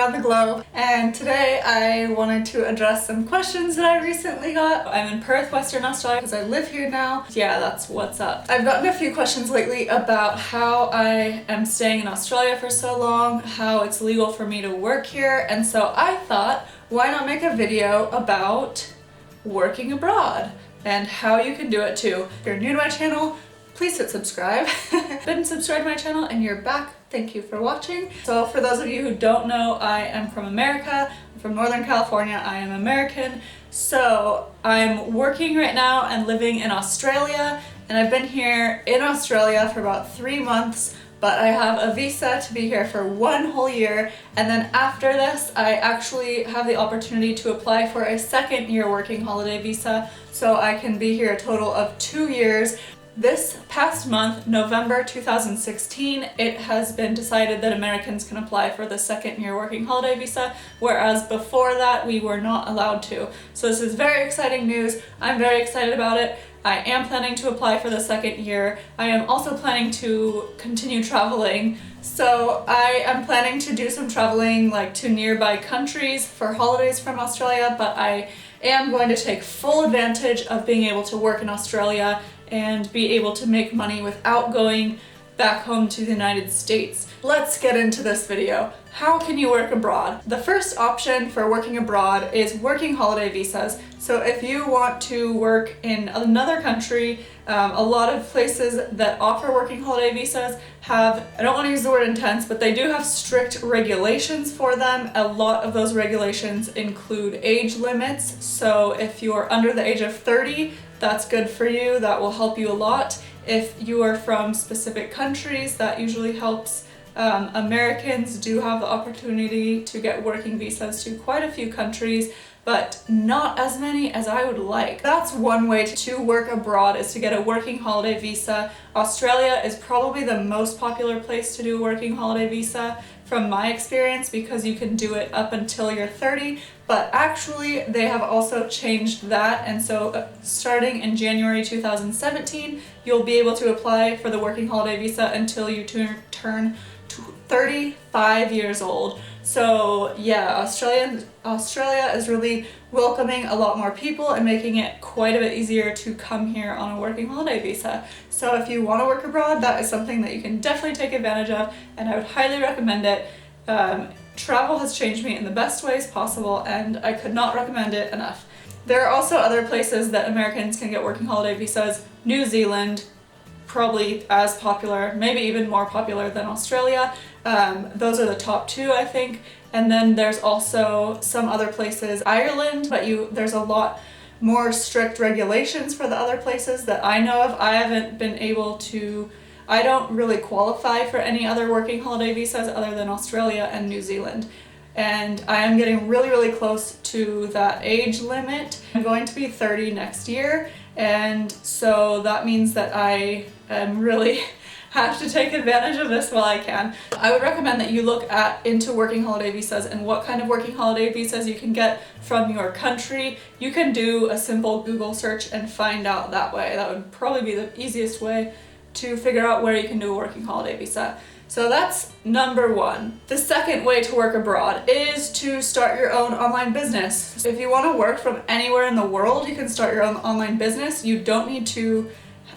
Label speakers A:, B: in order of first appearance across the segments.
A: around the globe, and today I wanted to address some questions that I recently got. I'm in Perth, Western Australia because I live here now. Yeah, that's what's up. I've gotten a few questions lately about how I am staying in Australia for so long, how it's legal for me to work here, and so I thought, why not make a video about working abroad and how you can do it too. If you're new to my channel, please hit subscribe. Been subscribed to my channel and you're back, thank you for watching. So for those of you who don't know, I am from America. I'm from Northern California. I am American. So I'm working right now and living in Australia, and I've been here in Australia for about 3 months, but I have a visa to be here for 1 whole year, and then after this I actually have the opportunity to apply for a 2nd year working holiday visa, so I can be here a total of 2 years. This past month, November 2016, it has been decided that Americans can apply for the 2nd year working holiday visa, whereas before that we were not allowed to. So this is very exciting news. I'm very excited about it. I am planning to apply for the 2nd year. I am also planning to continue traveling. So I am planning to do some traveling like to nearby countries for holidays from Australia, but I am going to take full advantage of being able to work in Australia and be able to make money without going back home to the United States. Let's get into this video. How can you work abroad? The first option for working abroad is working holiday visas. So if you want to work in another country, a lot of places that offer working holiday visas have, I don't want to use the word intense, but they do have strict regulations for them. A lot of those regulations include age limits. So if you're under the age of 30, that's good for you. That will help you a lot. If you are from specific countries, that usually helps. Americans do have the opportunity to get working visas to quite a few countries, but not as many as I would like. That's one way to work abroad, is to get a working holiday visa. Australia is probably the most popular place to do a working holiday visa from my experience, because you can do it up until you're 30, but actually they have also changed that, and so starting in January 2017 you'll be able to apply for the working holiday visa until you turn 35 years old. So yeah, Australia is really welcoming a lot more people and making it quite a bit easier to come here on a working holiday visa. So if you want to work abroad, that is something that you can definitely take advantage of, and I would highly recommend it. Travel has changed me in the best ways possible, and I could not recommend it enough. There are also other places that Americans can get working holiday visas. New Zealand, probably as popular, maybe even more popular than Australia. Those are the top 2, I think. And then there's also some other places, Ireland, but there's a lot more strict regulations for the other places that I know of. I haven't been able to, I don't really qualify for any other working holiday visas other than Australia and New Zealand. And I am getting really, really close to that age limit. I'm going to be 30 next year, and so that means that I am really have to take advantage of this while I can. I would recommend that you look into working holiday visas and what kind of working holiday visas you can get from your country. You can do a simple Google search and find out that way. That would probably be the easiest way to figure out where you can do a working holiday visa. So that's number 1. The second way to work abroad is to start your own online business. If you want to work from anywhere in the world, you can start your own online business. You don't need to,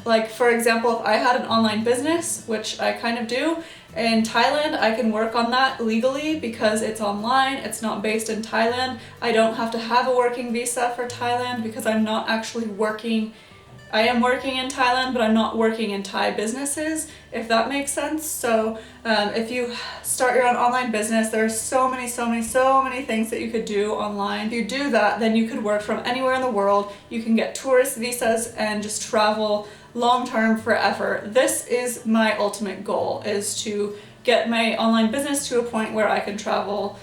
A: like for example, if I had an online business, which I kind of do, in Thailand, I can work on that legally because it's online, it's not based in Thailand. I don't have to have a working visa for Thailand because I'm not actually working. I am working in Thailand, but I'm not working in Thai businesses, if that makes sense. So if you start your own online business, there are so many things that you could do online. If you do that, then you could work from anywhere in the world. You can get tourist visas and just travel long-term forever. This is my ultimate goal, is to get my online business to a point where I can travel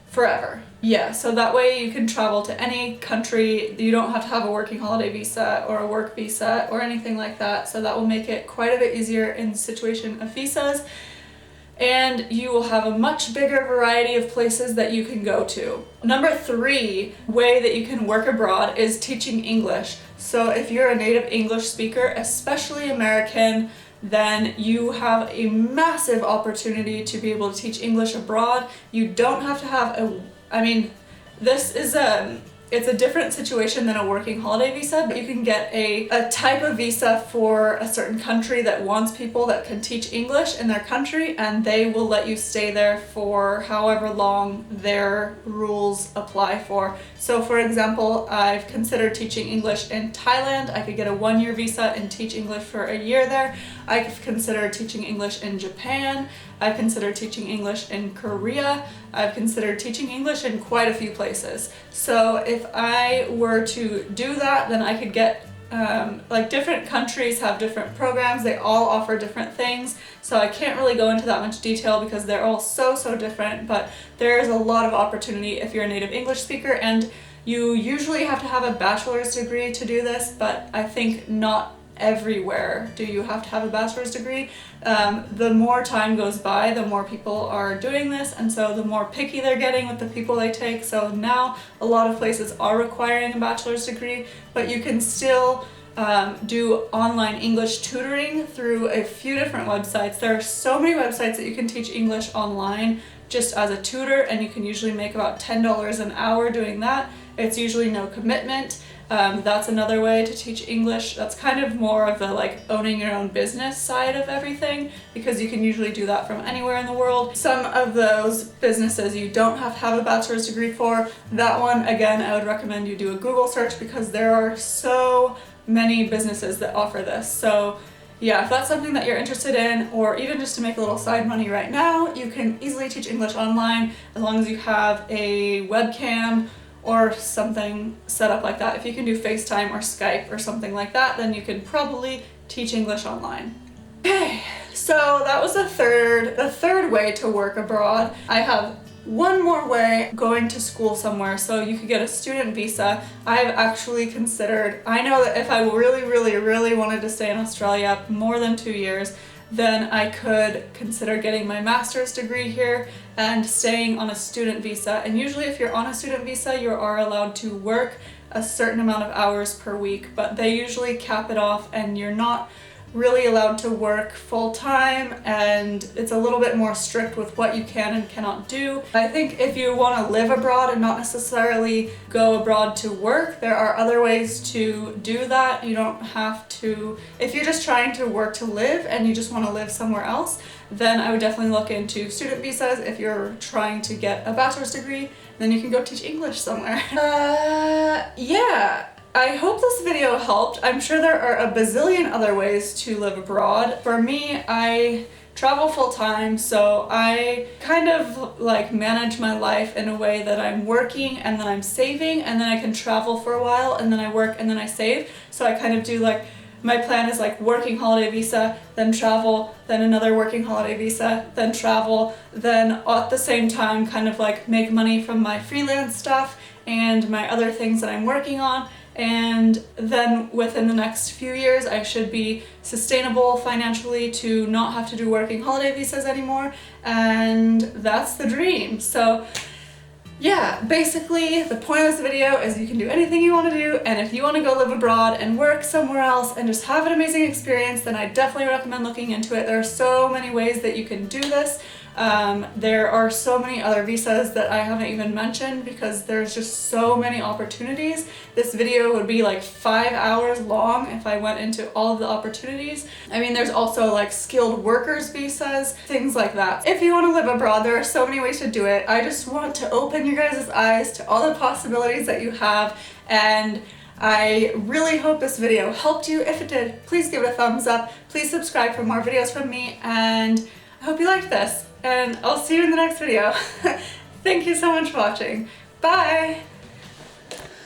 A: forever. Yeah, so that way you can travel to any country. You don't have to have a working holiday visa or a work visa or anything like that. So that will make it quite a bit easier in the situation of visas. And you will have a much bigger variety of places that you can go to. Number 3 way that you can work abroad is teaching English. So if you're a native English speaker, especially American, then you have a massive opportunity to be able to teach English abroad. You don't have to have this is it's a different situation than a working holiday visa, but you can get a type of visa for a certain country that wants people that can teach English in their country, and they will let you stay there for however long their rules apply for. So for example, I've considered teaching English in Thailand. I could get a 1-year visa and teach English for a year there. I've considered teaching English in Japan. I've considered teaching English in Korea. I've considered teaching English in quite a few places. So if I were to do that, then I could get different countries have different programs. They all offer different things. So I can't really go into that much detail because they're all so different, but there's a lot of opportunity if you're a native English speaker, and you usually have to have a bachelor's degree to do this, but I think not everywhere do you have to have a bachelor's degree. The more time goes by, the more people are doing this, and so the more picky they're getting with the people they take. So now a lot of places are requiring a bachelor's degree, but you can still do online English tutoring through a few different websites. There are so many websites that you can teach English online just as a tutor, and you can usually make about $10 an hour doing that. It's usually no commitment. That's another way to teach English. That's kind of more of the owning your own business side of everything, because you can usually do that from anywhere in the world. Some of those businesses you don't have to have a bachelor's degree for. That one, again, I would recommend you do a Google search because there are so many businesses that offer this. So yeah, if that's something that you're interested in, or even just to make a little side money right now, you can easily teach English online as long as you have a webcam or something set up like that. If you can do FaceTime or Skype or something like that, then you can probably teach English online. Okay, so that was the third way to work abroad. I have one more way, going to school somewhere. So you could get a student visa. I've actually considered, I know that if I really wanted to stay in Australia more than 2 years, then I could consider getting my master's degree here and staying on a student visa. And usually if you're on a student visa, you are allowed to work a certain amount of hours per week, but they usually cap it off and you're not really allowed to work full-time, and it's a little bit more strict with what you can and cannot do. I think if you want to live abroad and not necessarily go abroad to work, there are other ways to do that. You don't have to, if you're just trying to work to live and you just want to live somewhere else, then I would definitely look into student visas. If you're trying to get a bachelor's degree, then you can go teach English somewhere. Yeah. I hope this video helped. I'm sure there are a bazillion other ways to live abroad. For me, I travel full-time, so I kind of manage my life in a way that I'm working and then I'm saving, and then I can travel for a while and then I work and then I save. So I kind of do my plan is working holiday visa, then travel, then another working holiday visa, then travel, then at the same time kind of make money from my freelance stuff and my other things that I'm working on. And then within the next few years, I should be sustainable financially to not have to do working holiday visas anymore. And that's the dream. So yeah, basically the point of this video is you can do anything you want to do, and if you want to go live abroad and work somewhere else and just have an amazing experience, then I definitely recommend looking into it. There are so many ways that you can do this. There are so many other visas that I haven't even mentioned because there's just so many opportunities. This video would be 5 hours long if I went into all of the opportunities. I mean, there's also skilled workers visas, things like that. If you want to live abroad, there are so many ways to do it. I just want to open your guys' eyes to all the possibilities that you have, and I really hope this video helped you. If it did, please give it a thumbs up. Please subscribe for more videos from me, and I hope you liked this. And I'll see you in the next video. Thank you so much for watching. Bye!